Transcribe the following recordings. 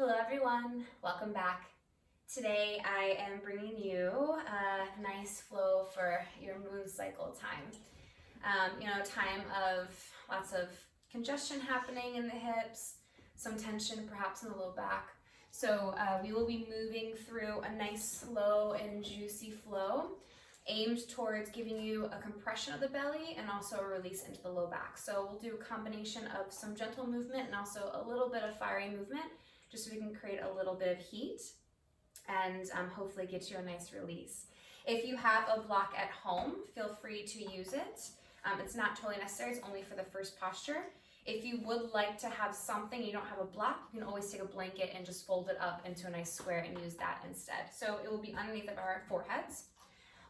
Hello everyone, welcome back. Today I am bringing you a nice flow for your moon cycle time. Time of lots of congestion happening in the hips, some tension perhaps in the low back. So we will be moving through a nice slow and juicy flow aimed towards giving you a compression of the belly and also a release into the low back. So we'll do a combination of some gentle movement and also a little bit of fiery movement, just so we can create a little bit of heat and hopefully get you a nice release. If you have a block at home, feel free to use it. It's not totally necessary, it's only for the first posture. If you would like to have something, you don't have a block, you can always take a blanket and just fold it up into a nice square and use that instead. So it will be underneath of our foreheads.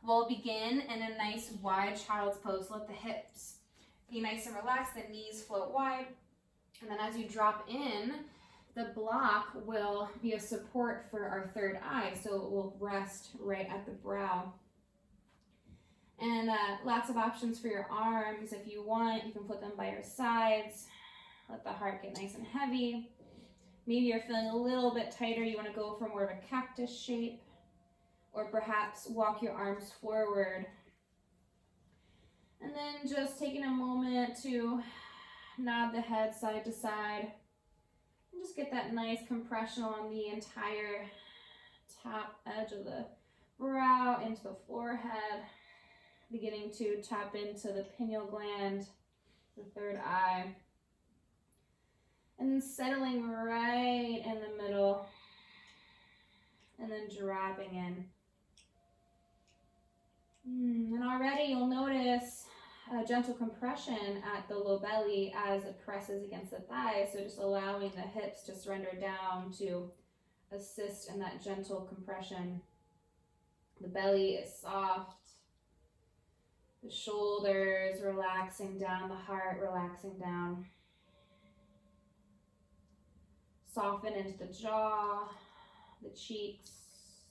We'll begin in a nice wide child's pose. Let the hips be nice and relaxed, the knees float wide. And then as you drop in, the block will be a support for our third eye, so it will rest right at the brow. And lots of options for your arms. If you want, you can put them by your sides. Let the heart get nice and heavy. Maybe you're feeling a little bit tighter. You want to go for more of a cactus shape. Or perhaps walk your arms forward. And then just taking a moment to nod the head side to side. And just get that nice compression on the entire top edge of the brow into the forehead. Beginning to tap into the pineal gland, the third eye. And then settling right in the middle. And then dropping in. And already you'll notice a gentle compression at the low belly as it presses against the thighs. So just allowing the hips to surrender down to assist in that gentle compression. The belly is soft. The shoulders relaxing down, the heart relaxing down. Soften into the jaw, the cheeks,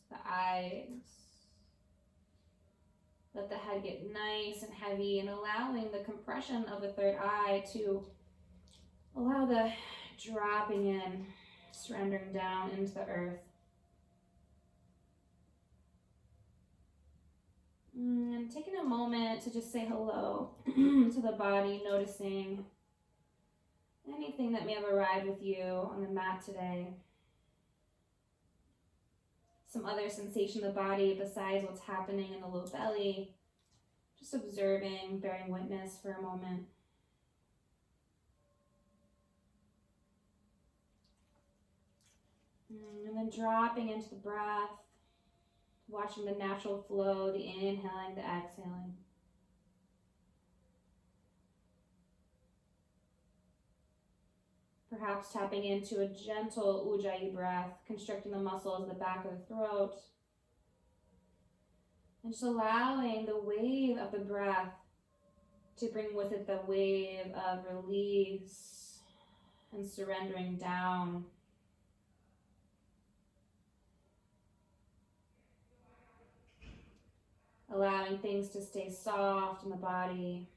the eyes. Let the head get nice and heavy and allowing the compression of the third eye to allow the dropping in, surrendering down into the earth. And taking a moment to just say hello to the body, noticing anything that may have arrived with you on the mat today. Some other sensation of the body besides what's happening in the low belly. Just observing, bearing witness for a moment. And then dropping into the breath, watching the natural flow, the inhaling, the exhaling. Perhaps tapping into a gentle ujjayi breath, constricting the muscles at the back of the throat. And just allowing the wave of the breath to bring with it the wave of release and surrendering down. Allowing things to stay soft in the body.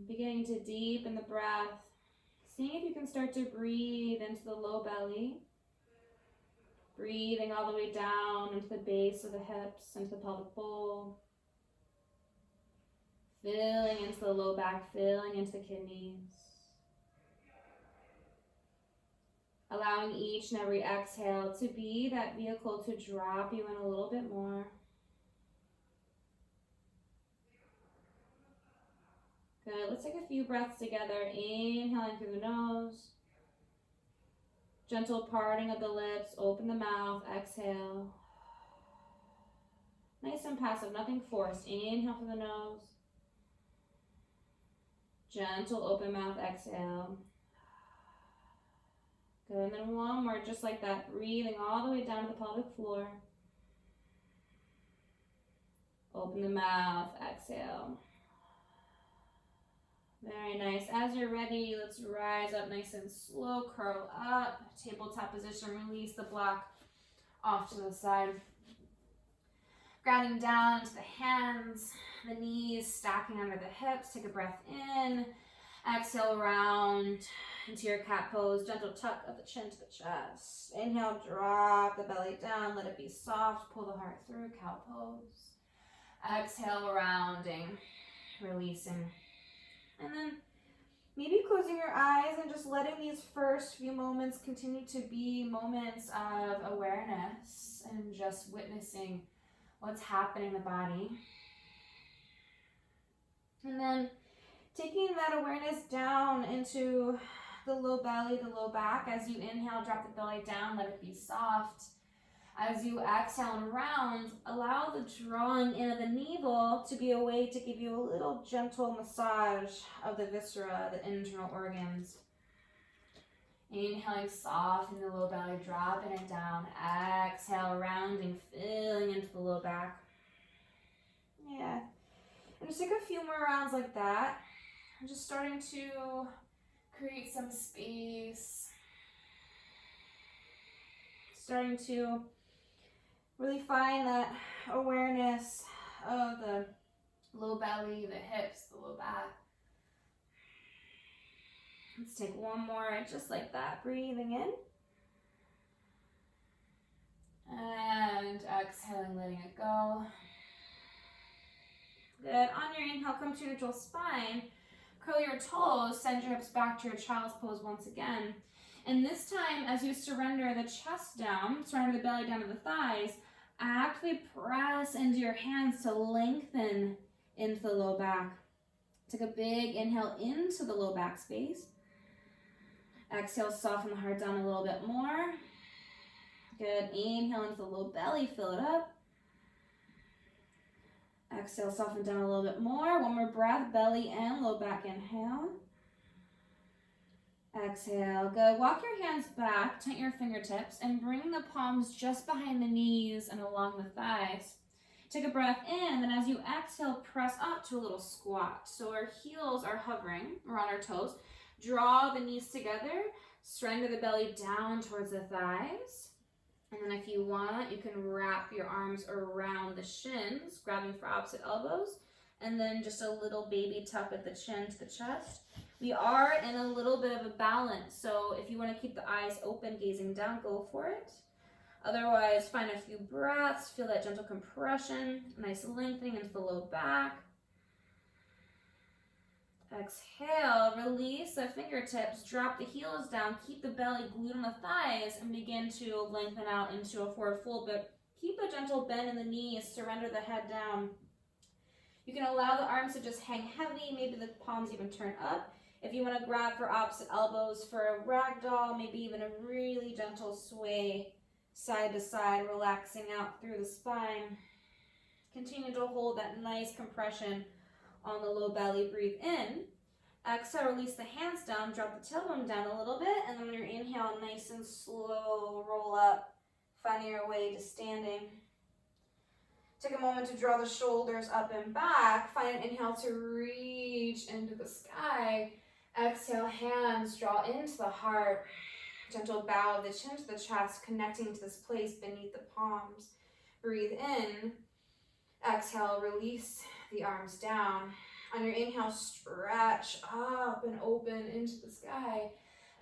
Beginning to deepen the breath, seeing if you can start to breathe into the low belly, breathing all the way down into the base of the hips, into the pelvic bowl, filling into the low back, filling into the kidneys, allowing each and every exhale to be that vehicle to drop you in a little bit more. Good, let's take a few breaths together, inhaling through the nose. Gentle parting of the lips, open the mouth, exhale. Nice and passive, nothing forced. Inhale through the nose. Gentle open mouth, exhale. Good, and then one more, just like that, breathing all the way down to the pelvic floor. Open the mouth, exhale. Very nice. As you're ready, let's rise up nice and slow, curl up, tabletop position, release the block off to the side. Grounding down into the hands, the knees stacking under the hips. Take a breath in. Exhale, round into your cat pose. Gentle tuck of the chin to the chest. Inhale, drop the belly down. Let it be soft. Pull the heart through, cow pose. Exhale, rounding, releasing. And then maybe closing your eyes and just letting these first few moments continue to be moments of awareness and just witnessing what's happening in the body. And then taking that awareness down into the low belly, the low back. As you inhale, drop the belly down, let it be soft. As you exhale and round, allow the drawing in of the navel to be a way to give you a little gentle massage of the viscera, the internal organs. Inhaling, soften the low belly, dropping it down. Exhale, rounding, filling into the low back. Yeah. And just take a few more rounds like that. I'm just starting to create some space. Starting to really find that awareness of the low belly, the hips, the low back. Let's take one more, just like that, breathing in. And exhaling, letting it go. Good. On your inhale, come to neutral spine. Curl your toes, send your hips back to your child's pose once again. And this time, as you surrender the chest down, surrender the belly down to the thighs, actively press into your hands to lengthen into the low back. Take a big inhale into the low back space. Exhale, soften the heart down a little bit more. Good. Inhale into the low belly, fill it up. Exhale, soften down a little bit more. One more breath, belly and low back inhale. Exhale, good. Walk your hands back, tighten your fingertips, and bring the palms just behind the knees and along the thighs. Take a breath in, and as you exhale, press up to a little squat. So our heels are hovering, we're on our toes. Draw the knees together, surrender the belly down towards the thighs. And then if you want, you can wrap your arms around the shins, grabbing for opposite elbows, and then just a little baby tuck at the chin to the chest. We are in a little bit of a balance, so if you want to keep the eyes open, gazing down, go for it. Otherwise, find a few breaths, feel that gentle compression, nice lengthening into the low back. Exhale, release the fingertips, drop the heels down, keep the belly glued on the thighs, and begin to lengthen out into a forward fold, but keep a gentle bend in the knees, surrender the head down. You can allow the arms to just hang heavy, maybe the palms even turn up. If you want to grab for opposite elbows for a ragdoll, maybe even a really gentle sway side to side, relaxing out through the spine. Continue to hold that nice compression on the low belly. Breathe in. Exhale, release the hands down, drop the tailbone down a little bit, and then on your inhale, nice and slow, roll up, finding your way to standing. Take a moment to draw the shoulders up and back. Find an inhale to reach into the sky. Exhale, hands draw into the heart. Gentle bow of the chin to the chest, connecting to this place beneath the palms. Breathe in. Exhale, release the arms down. On your inhale, stretch up and open into the sky.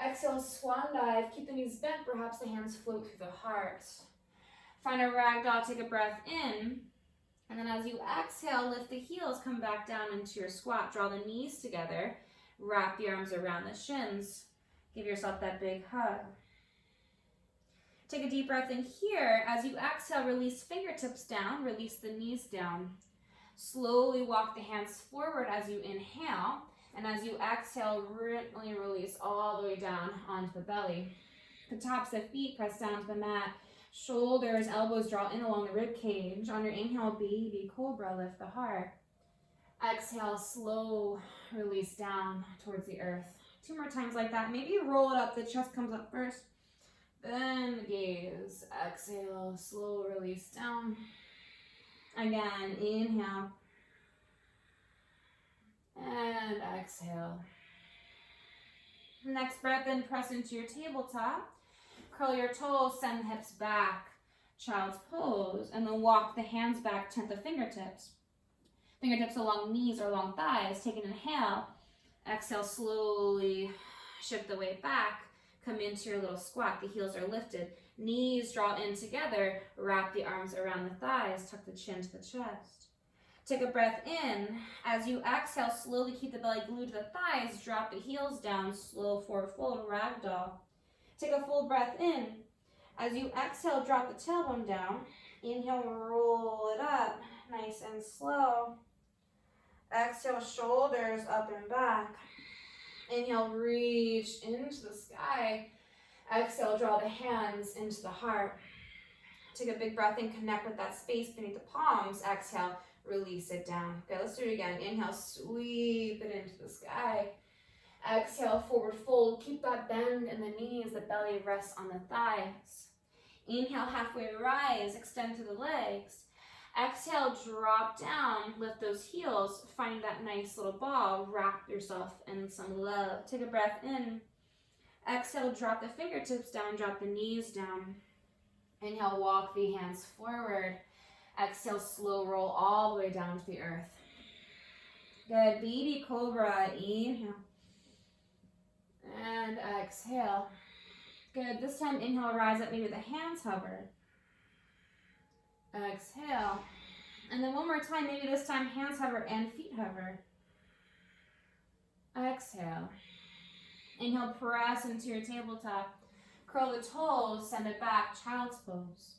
Exhale, swan dive. Keep the knees bent. Perhaps the hands float through the heart. Find a ragdoll. Take a breath in. And then as you exhale, lift the heels. Come back down into your squat. Draw the knees together. Wrap the arms around the shins. Give yourself that big hug. Take a deep breath in here. As you exhale, release fingertips down. Release the knees down. Slowly walk the hands forward as you inhale. And as you exhale, really release all the way down onto the belly. The tops of feet press down to the mat. Shoulders, elbows draw in along the rib cage. On your inhale, baby cobra, lift the heart. Exhale, slow release down towards the earth. 2 more times like that. Maybe roll it up. The chest comes up first. Then the gaze. Exhale, slow release down. Again, inhale. And exhale. Next breath in, press into your tabletop. Curl your toes, send the hips back. Child's pose. And then walk the hands back, tent the fingertips. Fingertips along knees or along thighs. Take an inhale. Exhale, slowly shift the weight back. Come into your little squat. The heels are lifted. Knees draw in together. Wrap the arms around the thighs. Tuck the chin to the chest. Take a breath in. As you exhale, slowly keep the belly glued to the thighs. Drop the heels down. Slow forward fold, ragdoll. Take a full breath in. As you exhale, drop the tailbone down. Inhale, roll it up. Nice and slow. Exhale, shoulders up and back. Inhale, reach into the sky. Exhale, draw the hands into the heart. Take a big breath in, connect with that space beneath the palms. Exhale, release it down. Okay, let's do it again. Inhale, sweep it into the sky. Exhale, forward fold. Keep that bend in the knees. The belly rests on the thighs. Inhale, halfway rise. Extend through the legs. Exhale, drop down. Lift those heels. Find that nice little ball. Wrap yourself in some love. Take a breath in. Exhale, drop the fingertips down. Drop the knees down. Inhale, walk the hands forward. Exhale, slow roll all the way down to the earth. Good. Baby cobra. Inhale. And exhale. Good. This time, inhale, rise up. Maybe the hands hover. Exhale. And then one more time. Maybe this time, hands hover and feet hover. Exhale. Inhale, press into your tabletop. Curl the toes. Send it back. Child's pose.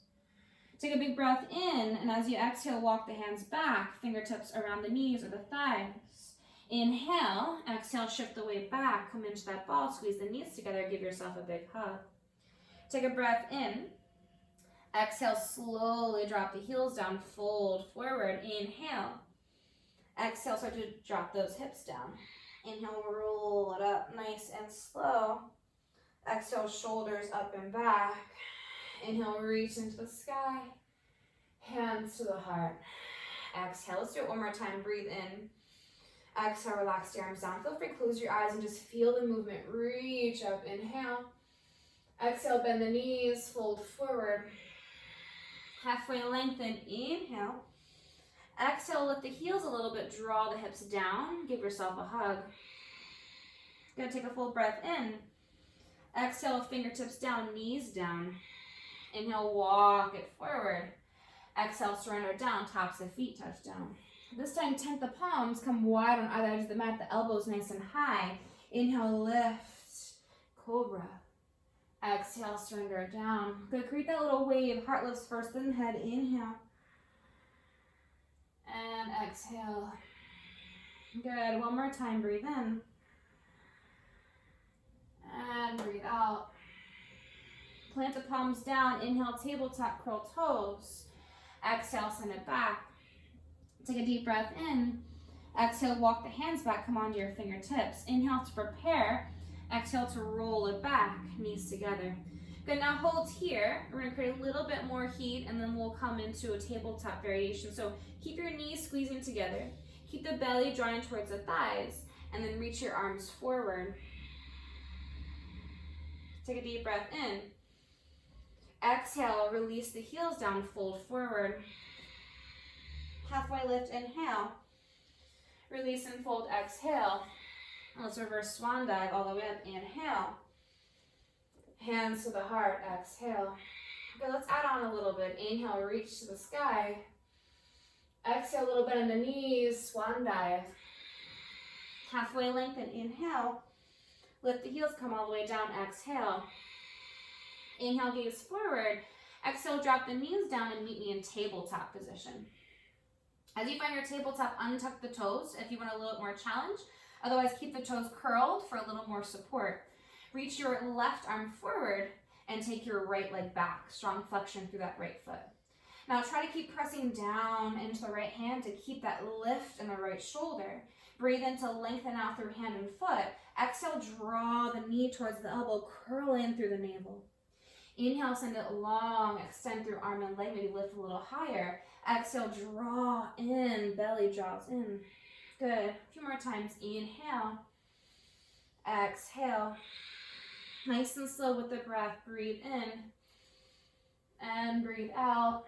Take a big breath in, and as you exhale, walk the hands back, fingertips around the knees or the thighs. Inhale, exhale, shift the weight back, come into that ball, squeeze the knees together, give yourself a big hug. Take a breath in. Exhale, slowly drop the heels down, fold forward. Inhale. Exhale, start to drop those hips down. Inhale, roll it up nice and slow. Exhale, shoulders up and back. Inhale, reach into the sky. Hands to the heart. Exhale. Let's do it one more time. Breathe in. Exhale, relax the arms down. Feel free to close your eyes and just feel the movement. Reach up. Inhale. Exhale, bend the knees. Fold forward. Halfway lengthen. Inhale. Exhale, lift the heels a little bit. Draw the hips down. Give yourself a hug. Good. Take a full breath in. Exhale, fingertips down, knees down. Inhale, walk it forward. Exhale, surrender down, tops of feet touch down. This time, tent the palms, come wide on either edge of the mat, the elbows nice and high. Inhale, lift, cobra. Exhale, surrender down. Good, create that little wave. Heart lifts first, then head. Inhale. And exhale. Good, one more time, breathe in. And breathe out. Plant the palms down. Inhale, tabletop, curl toes. Exhale, send it back. Take a deep breath in. Exhale, walk the hands back. Come onto your fingertips. Inhale to prepare. Exhale to roll it back. Knees together. Good, now hold here. We're going to create a little bit more heat, and then we'll come into a tabletop variation. So keep your knees squeezing together. Keep the belly drawing towards the thighs, and then reach your arms forward. Take a deep breath in. Exhale, release the heels down, fold forward. Halfway lift, inhale. Release and fold, exhale. Let's reverse swan dive all the way up. Inhale. Hands to the heart, exhale. Okay, let's add on a little bit. Inhale, reach to the sky. Exhale, a little bit in the knees, swan dive. Halfway lengthen, inhale. Lift the heels, come all the way down, exhale. Inhale, gaze forward. Exhale, drop the knees down and meet me in tabletop position. As you find your tabletop, untuck the toes if you want a little bit more challenge. Otherwise, keep the toes curled for a little more support. Reach your left arm forward and take your right leg back. Strong flexion through that right foot. Now try to keep pressing down into the right hand to keep that lift in the right shoulder. Breathe in to lengthen out through hand and foot. Exhale, draw the knee towards the elbow, curl in through the navel. Inhale, send it long, extend through arm and leg, maybe lift a little higher. Exhale, draw in, belly draws in. Good. A few more times. Inhale. Exhale. Nice and slow with the breath. Breathe in and breathe out.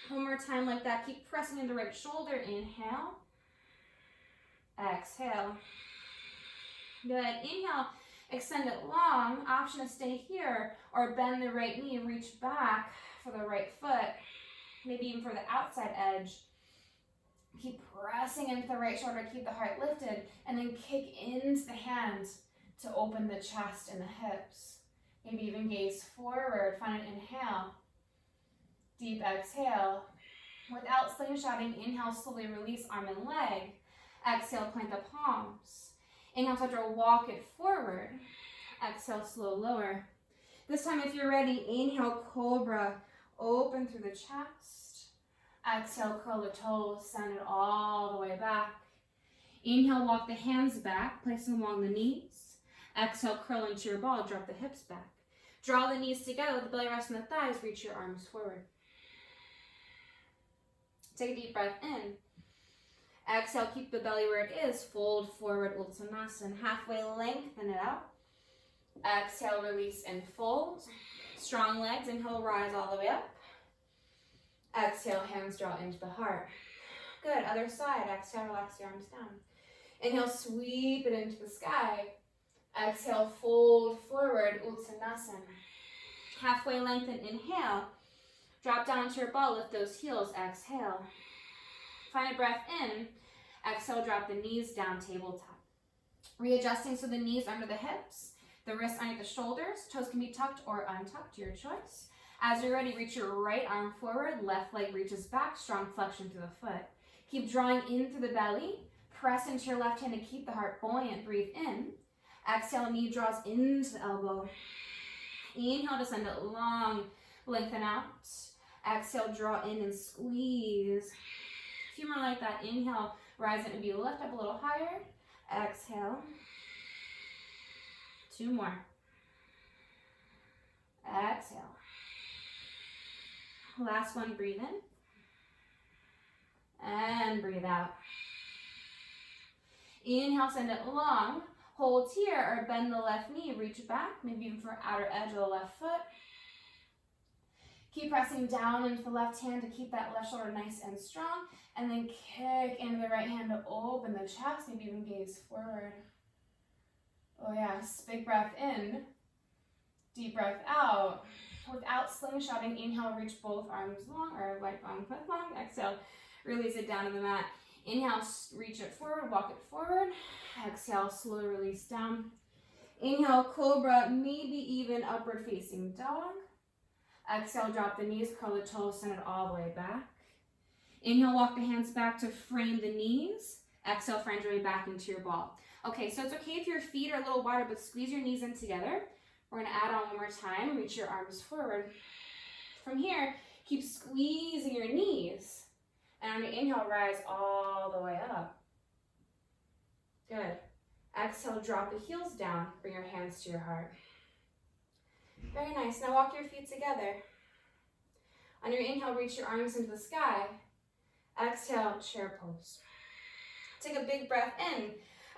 One more time like that. Keep pressing into the right shoulder. Inhale. Exhale. Good. Inhale. Extend it long. Option to stay here or bend the right knee. Reach back for the right foot. Maybe even for the outside edge. Keep pressing into the right shoulder. Keep the heart lifted. And then kick into the hands to open the chest and the hips. Maybe even gaze forward. Find an inhale. Deep exhale. Without slingshotting, inhale, slowly release arm and leg. Exhale, plant the palms. Inhale, start to walk it forward. Exhale, slow lower. This time, if you're ready, inhale, cobra. Open through the chest. Exhale, curl the toes. Send it all the way back. Inhale, walk the hands back. Place them along the knees. Exhale, curl into your ball. Drop the hips back. Draw the knees together with the belly rest on the thighs. Reach your arms forward. Take a deep breath in. Exhale, keep the belly where it is. Fold forward, Uttanasana. Halfway lengthen it out. Exhale, release and fold. Strong legs. Inhale, rise all the way up. Exhale, hands draw into the heart. Good. Other side. Exhale, relax your arms down. Inhale, sweep it into the sky. Exhale, fold forward, Uttanasana. Halfway lengthen. Inhale. Drop down to your ball. Lift those heels. Exhale. Find a breath in. Exhale, drop the knees down, tabletop. Readjusting so the knees under the hips, the wrists under the shoulders. Toes can be tucked or untucked, your choice. As you're ready, reach your right arm forward. Left leg reaches back. Strong flexion through the foot. Keep drawing in through the belly. Press into your left hand to keep the heart buoyant. Breathe in. Exhale, knee draws into the elbow. Inhale, descend it long. Lengthen out. Exhale, draw in and squeeze. A few more like that. Inhale, rise and maybe lift up a little higher. Exhale. 2 more. Exhale. Last one, breathe in. And breathe out. Inhale, send it long. Hold here or bend the left knee. Reach back, maybe even for outer edge of the left foot. Keep pressing down into the left hand to keep that left shoulder nice and strong. And then kick into the right hand to open the chest. Maybe even gaze forward. Oh yes, big breath in. Deep breath out. Without slingshotting, inhale, reach both arms long, or right arm foot long. Exhale, release it down to the mat. Inhale, reach it forward, walk it forward. Exhale, slow release down. Inhale, cobra, maybe even upward facing dog. Exhale, drop the knees, curl the toes, send it all the way back. Inhale, walk the hands back to frame the knees. Exhale, find your way back into your ball. Okay, so it's okay if your feet are a little wider, but squeeze your knees in together. We're gonna add on one more time. Reach your arms forward. From here, keep squeezing your knees. And on your inhale, rise all the way up. Good. Exhale, drop the heels down. Bring your hands to your heart. Very nice. Now walk your feet together. On your inhale, reach your arms into the sky. Exhale, chair pose. Take a big breath in.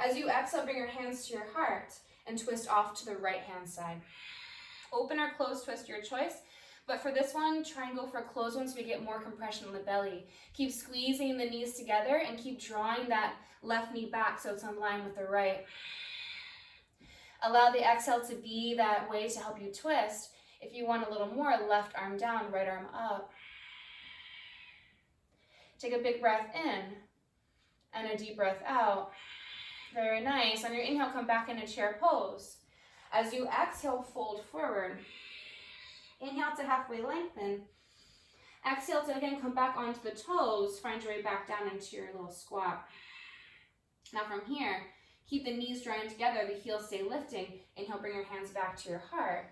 As you exhale, bring your hands to your heart and twist off to the right hand side. Open or close twist, your choice. But for this one, try and go for a closed one so we get more compression in the belly. Keep squeezing the knees together and keep drawing that left knee back so it's in line with the right. Allow the exhale to be that way to help you twist. If you want a little more, left arm down, right arm up. Take a big breath in and a deep breath out. Very nice. On your inhale, come back into chair pose. As you exhale, fold forward. Inhale to halfway lengthen. Exhale to again come back onto the toes. Find your way back down into your little squat. Now from here, keep the knees drawing together, the heels stay lifting. Inhale, bring your hands back to your heart.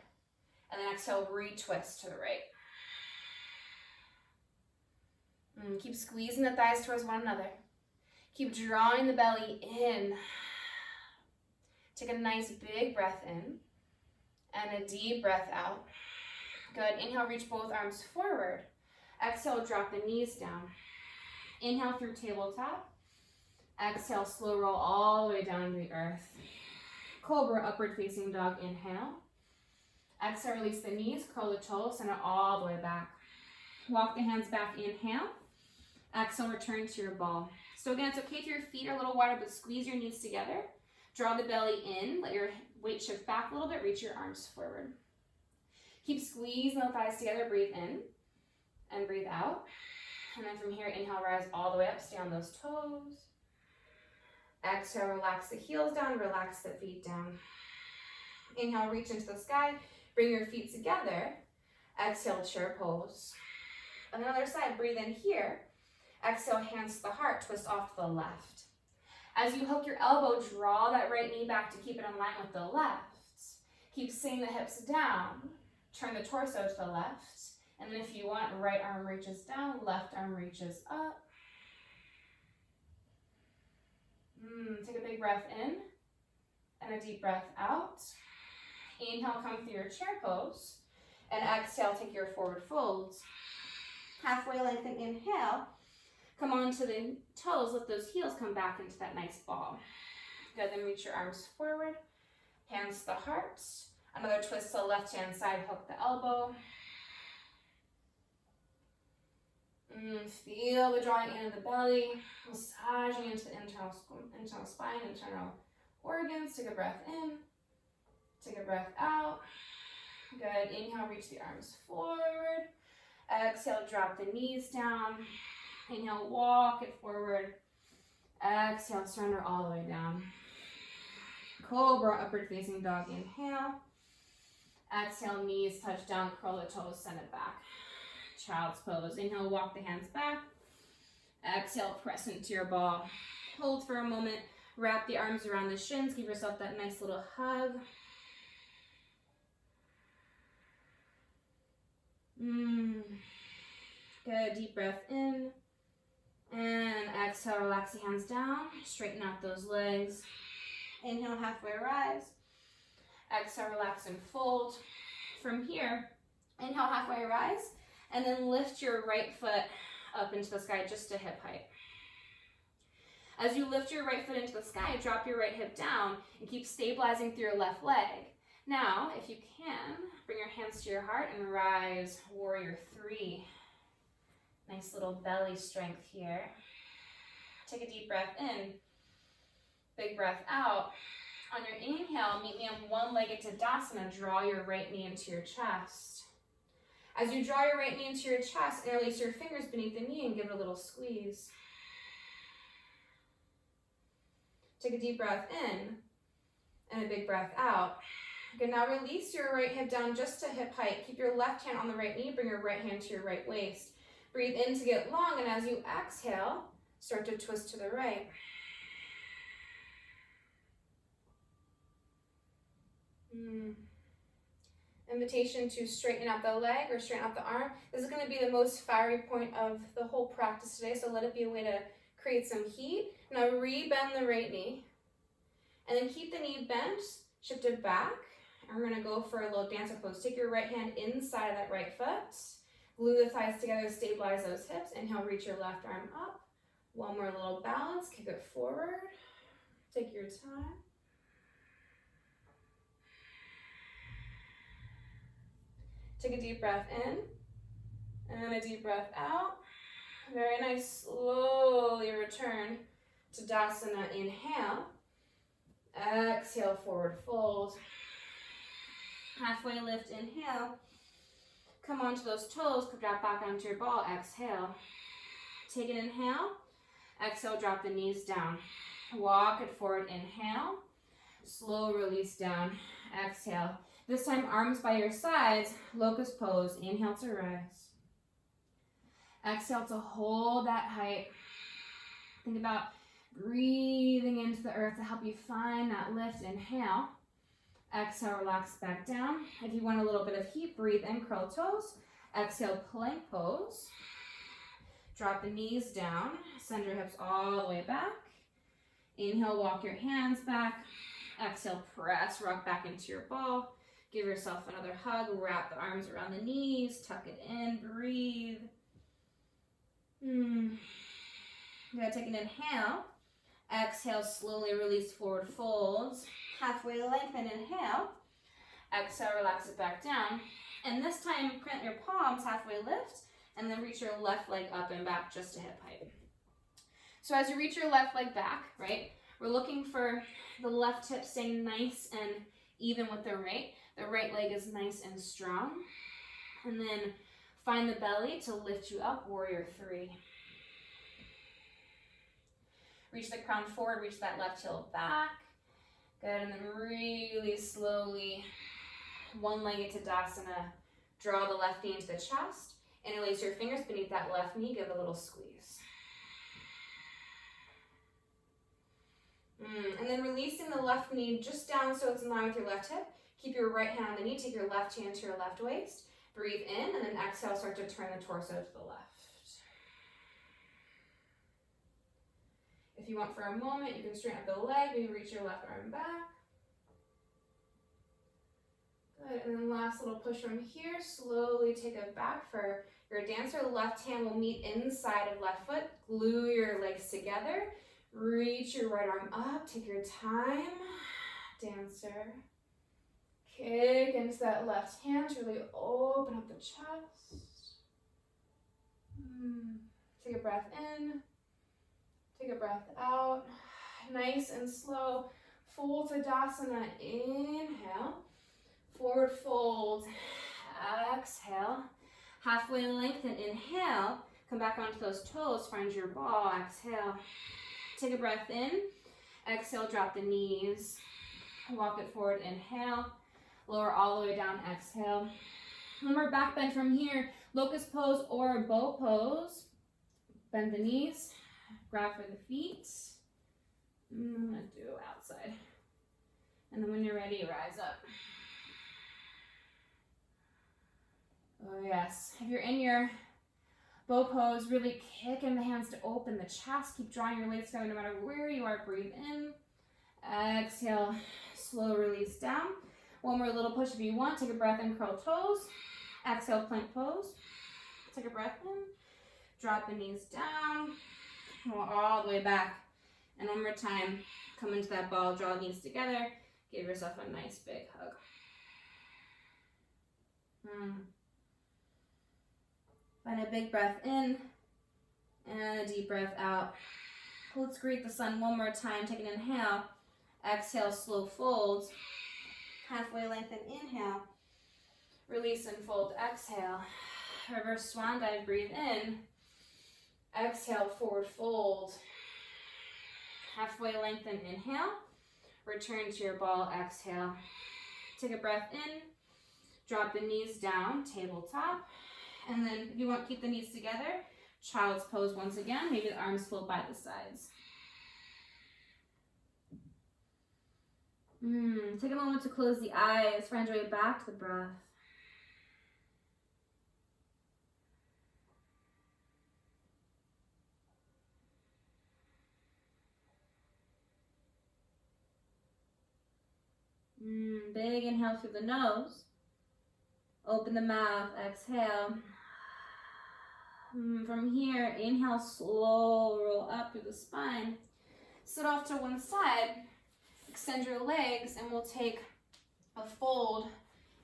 And then exhale, retwist to the right. Keep squeezing the thighs towards one another. Keep drawing the belly in. Take a nice big breath in and a deep breath out. Good. Inhale, reach both arms forward. Exhale, drop the knees down. Inhale through tabletop. Exhale, slow roll all the way down to the earth. Cobra, upward facing dog, inhale. Exhale, release the knees, curl the toes, send it all the way back. Walk the hands back, inhale. Exhale, return to your ball. So again, it's okay if your feet are a little wider, but squeeze your knees together. Draw the belly in, let your weight shift back a little bit, reach your arms forward. Keep squeezing the thighs together, breathe in and breathe out. And then from here, inhale, rise all the way up, stay on those toes. Exhale, relax the heels down, relax the feet down. Inhale, reach into the sky, bring your feet together. Exhale, chair pose. On the other side, breathe in here. Exhale, hands to the heart, twist off to the left. As you hook your elbow, draw that right knee back to keep it in line with the left. Keep sitting the hips down. Turn the torso to the left. And then if you want, right arm reaches down, left arm reaches up. Take a big breath in and a deep breath out. Inhale, come through your chair pose. And exhale, take your forward folds. Halfway lengthen, inhale. Come onto the toes, let those heels come back into that nice ball. Good, then reach your arms forward. Hands to the heart. Another twist to the left-hand side, hook the elbow. Feel the drawing in of the belly, massaging into the internal spine, internal organs. Take a breath in, take a breath out. Good, inhale, reach the arms forward. Exhale, drop the knees down. Inhale, walk it forward. Exhale, surrender all the way down. Cobra, upward facing dog, inhale. Exhale, knees touch down, curl the toes, send it back. Child's pose. Inhale, walk the hands back. Exhale, press into your ball. Hold for a moment. Wrap the arms around the shins. Give yourself that nice little hug. Good, deep breath in. And exhale, relax the hands down. Straighten out those legs. Inhale, halfway rise. Exhale, relax and fold. From here, inhale, halfway rise. And then lift your right foot up into the sky just to hip height. As you lift your right foot into the sky, drop your right hip down and keep stabilizing through your left leg. Now, if you can, bring your hands to your heart and rise, warrior 3. Nice little belly strength here. Take a deep breath in, big breath out. On your inhale, meet me on one-legged Tadasana. Draw your right knee into your chest. As you draw your right knee into your chest, interlace your fingers beneath the knee and give it a little squeeze. Take a deep breath in and a big breath out. Good, now release your right hip down just to hip height. Keep your left hand on the right knee, bring your right hand to your right waist. Breathe in to get long, and as you exhale, start to twist to the right. Invitation to straighten out the leg or straighten out the arm. This is going to be the most fiery point of the whole practice today, so let it be a way to create some heat. Now re-bend the right knee, and then keep the knee bent, shift it back, and we're going to go for a little dancer pose. Take your right hand inside of that right foot, glue the thighs together, stabilize those hips. Inhale, reach your left arm up. One more little balance, kick it forward. Take your time. Take a deep breath in and a deep breath out. Very nice. Slowly return to Tadasana. Inhale. Exhale, forward fold. Halfway lift, inhale. Come onto those toes, drop back onto your ball. Exhale. Take an inhale. Exhale, drop the knees down. Walk it forward. Inhale. Slow release down. Exhale. This time, arms by your sides, locust pose. Inhale to rise. Exhale to hold that height. Think about breathing into the earth to help you find that lift. Inhale. Exhale, relax back down. If you want a little bit of heat, breathe in, curl toes. Exhale, plank pose. Drop the knees down. Send your hips all the way back. Inhale, walk your hands back. Exhale, press, rock back into your ball. Give yourself another hug, wrap the arms around the knees, tuck it in, breathe. You gotta take an inhale. Exhale, slowly release, forward folds. Halfway lengthen, inhale. Exhale, relax it back down. And this time, plant your palms, halfway lift, and then reach your left leg up and back just to hip height. So as you reach your left leg back, right, we're looking for the left hip staying nice and even with the right. The right leg is nice and strong. And then find the belly to lift you up, warrior three. Reach the crown forward, reach that left heel back. Good, and then really slowly, one-legged Tadasana. Draw the left knee into the chest. Interlace your fingers beneath that left knee, give a little squeeze. And then releasing the left knee just down so it's in line with your left hip. Keep your right hand on the knee, take your left hand to your left waist. Breathe in, and then exhale, start to turn the torso to the left. If you want for a moment, you can straighten up the leg, maybe reach your left arm back. Good, and then last little push from here, slowly take it back for your dancer. Left hand will meet inside of left foot, glue your legs together. Reach your right arm up, take your time, dancer. Kick into that left hand to really open up the chest. Take a breath in, take a breath out. Nice and slow. Full Tadasana, inhale. Forward fold, exhale. Halfway lengthen, inhale. Come back onto those toes, find your ball, exhale. Take a breath in, exhale, drop the knees. Walk it forward, inhale. Lower all the way down, exhale. Remember, back bend from here, locust pose or bow pose. Bend the knees, grab for the feet. I'm gonna do outside. And then when you're ready, rise up. Oh yes, if you're in your bow pose, really kick in the hands to open the chest. Keep drawing your legs together no matter where you are. Breathe in. Exhale, slow release down. One more little push if you want. Take a breath in, curl toes. Exhale, plank pose. Take a breath in. Drop the knees down. All the way back. And one more time, come into that ball, draw the knees together. Give yourself a nice big hug. Find a big breath in and a deep breath out. Let's greet the sun one more time. Take an inhale. Exhale, slow fold. Halfway lengthen, inhale. Release and fold, exhale. Reverse swan dive, breathe in. Exhale, forward fold. Halfway lengthen, inhale. Return to your ball, exhale. Take a breath in. Drop the knees down, tabletop. And then if you want to keep the knees together, child's pose once again. Maybe the arms fold by the sides. Take a moment to close the eyes. Find your way back to the breath. Big inhale through the nose. Open the mouth, exhale. From here, inhale, slow roll up through the spine. Sit off to one side. Extend your legs, and we'll take a fold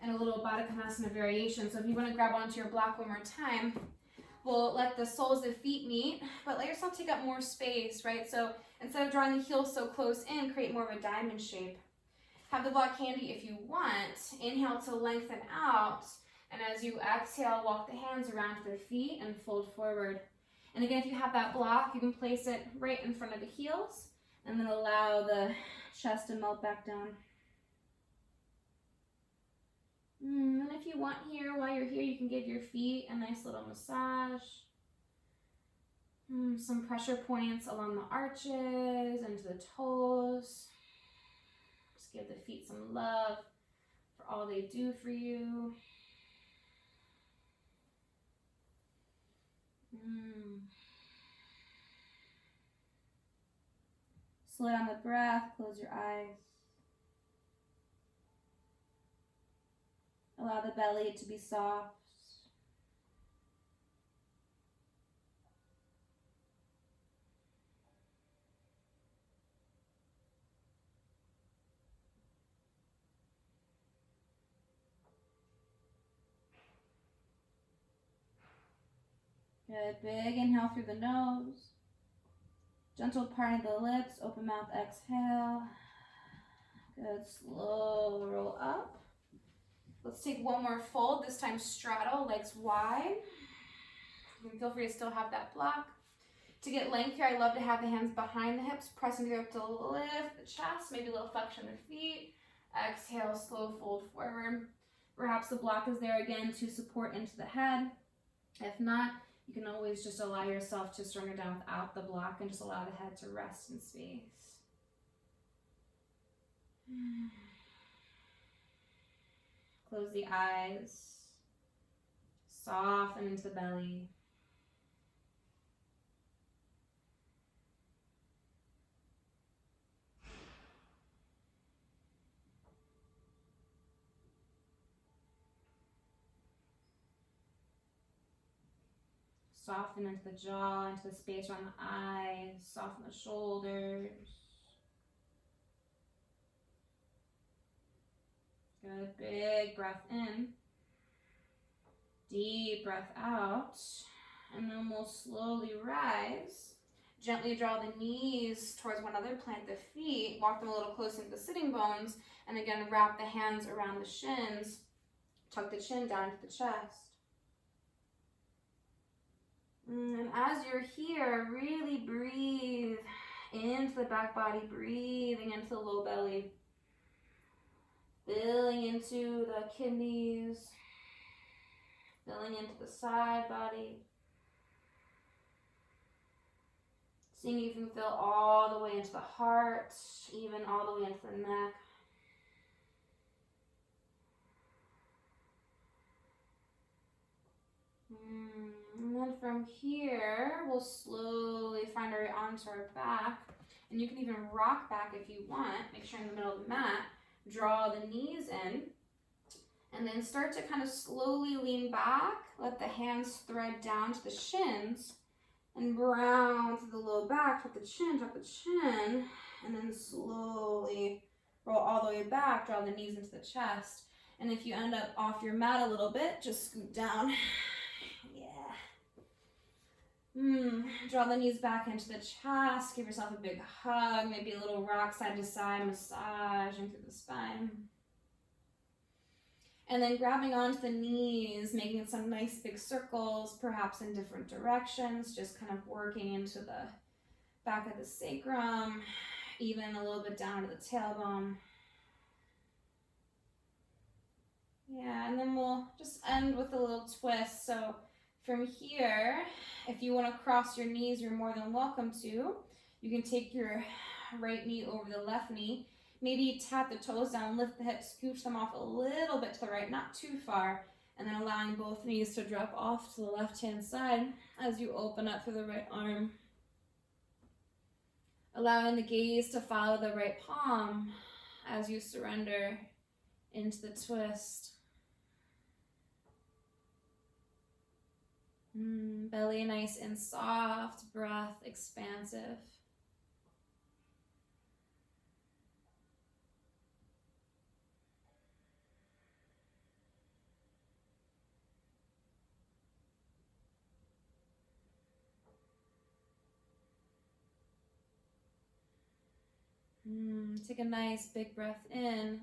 and a little Baddha Konasana variation. So if you want to grab onto your block one more time, we'll let the soles of the feet meet, but let yourself take up more space, right? So instead of drawing the heels so close in, create more of a diamond shape. Have the block handy if you want. Inhale to lengthen out, and as you exhale, walk the hands around to the feet and fold forward. And again, if you have that block, you can place it right in front of the heels, and then allow the chest to melt back down. And if you want here, while you're here, you can give your feet a nice little massage. Some pressure points along the arches and to the toes. Just give the feet some love for all they do for you. Slow down the breath, close your eyes. Allow the belly to be soft. Good. Big inhale through the nose. Gentle parting of the lips. Open mouth, exhale. Good. Slow roll up. Let's take one more fold. This time straddle, legs wide. You can feel free to still have that block. To get length here, I love to have the hands behind the hips, pressing through up to lift the chest, maybe a little flexion of the feet. Exhale, slow fold forward. Perhaps the block is there again to support into the head. If not, you can always just allow yourself to surrender down without the block and just allow the head to rest in space. Close the eyes. Soften into the belly. Soften into the jaw, into the space around the eyes. Soften the shoulders. Good. Big breath in. Deep breath out. And then we'll slowly rise. Gently draw the knees towards one another. Plant the feet. Walk them a little closer to the sitting bones. And again, wrap the hands around the shins. Tuck the chin down to the chest. And as you're here, really breathe into the back body, breathing into the low belly, filling into the kidneys, filling into the side body. Seeing if you can fill all the way into the heart, even all the way into the neck. And then from here, we'll slowly find our way onto our back. And you can even rock back if you want. Make sure you're in the middle of the mat. Draw the knees in. And then start to kind of slowly lean back. Let the hands thread down to the shins. And round to the low back. Tuck the chin, And then slowly roll all the way back. Draw the knees into the chest. And if you end up off your mat a little bit, just scoot down. Draw the knees back into the chest. Give yourself a big hug. Maybe a little rock side to side, massaging through the spine. And then grabbing onto the knees, making some nice big circles, perhaps in different directions. Just kind of working into the back of the sacrum, even a little bit down to the tailbone. Yeah, and then we'll just end with a little twist. So from here, if you want to cross your knees, you're more than welcome to. You can take your right knee over the left knee. Maybe tap the toes down, lift the hips, scooch them off a little bit to the right, not too far. And then allowing both knees to drop off to the left-hand side as you open up through the right arm. Allowing the gaze to follow the right palm as you surrender into the twist. Belly nice and soft, breath expansive. Take a nice big breath in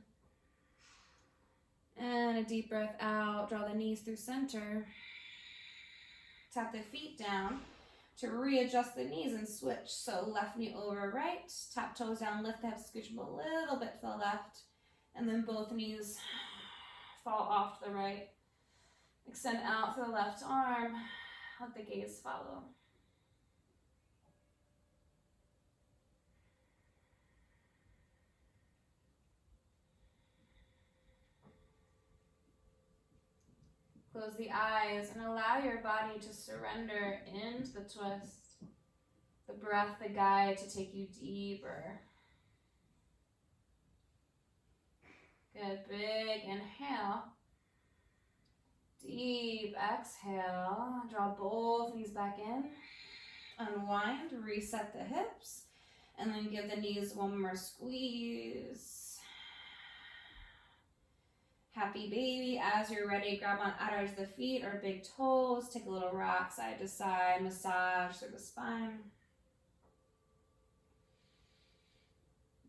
and a deep breath out. Draw the knees through center. Tap the feet down to readjust the knees and switch. So left knee over right, tap toes down, lift the hips, scooch them a little bit to the left, and then both knees fall off to the right. Extend out through the left arm, let the gaze follow. Close the eyes and allow your body to surrender into the twist. The breath, the guide to take you deeper. Good, big inhale. Deep exhale. Draw both knees back in. Unwind, reset the hips. And then give the knees one more squeeze. Happy baby. As you're ready, grab on outer edge of the feet or big toes. Take a little rock side to side, massage through the spine.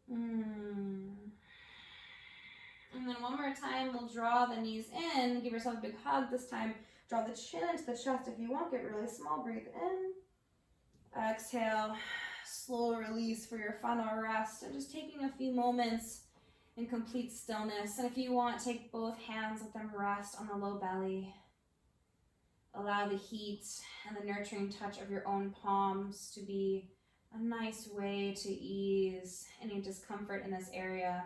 And then one more time, we'll draw the knees in. Give yourself a big hug. This time, draw the chin into the chest if you want. Get really small. Breathe in. Exhale. Slow release for your final rest. And just taking a few moments in complete stillness. And if you want, take both hands, let them rest on the low belly. Allow the heat and the nurturing touch of your own palms to be a nice way to ease any discomfort in this area.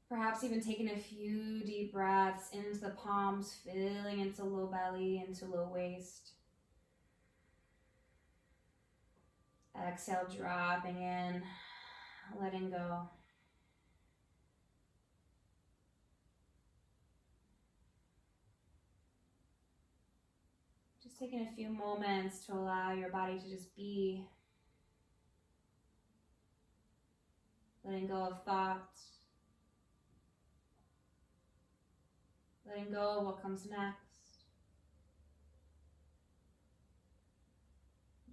Perhaps even taking a few deep breaths into the palms, filling into low belly, into low waist. Exhale, dropping in, letting go. Just taking a few moments to allow your body to just be. Letting go of thoughts. Letting go of what comes next.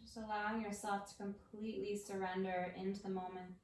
Just allowing yourself to completely surrender into the moment.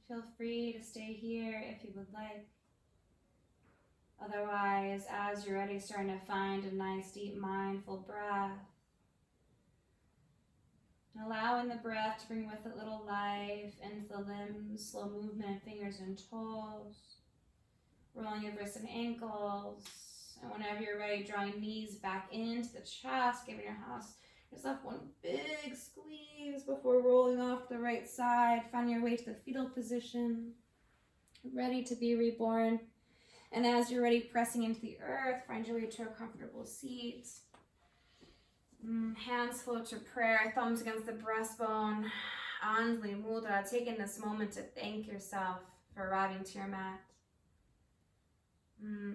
Feel free to stay here if you would like. Otherwise, as you're ready, starting to find a nice deep mindful breath. And allowing the breath to bring with it little life into the limbs, slow movement, fingers and toes. Rolling your wrists and ankles. And whenever you're ready, drawing knees back into the chest, giving yourself one big squeeze before rolling off to the right side. Find your way to the fetal position, ready to be reborn. And as you're ready, pressing into the earth, find your way to a comfortable seat. Hands float to prayer, thumbs against the breastbone. Anjali Mudra, taking this moment to thank yourself for arriving to your mat.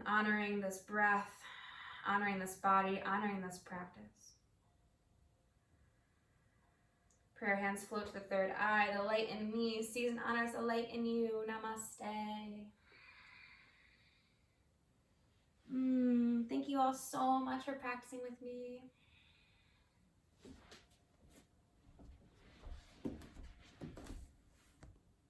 Honoring this breath, honoring this body, honoring this practice. Prayer hands float to the third eye. The light in me sees and honors the light in you. Namaste. Thank you all so much for practicing with me.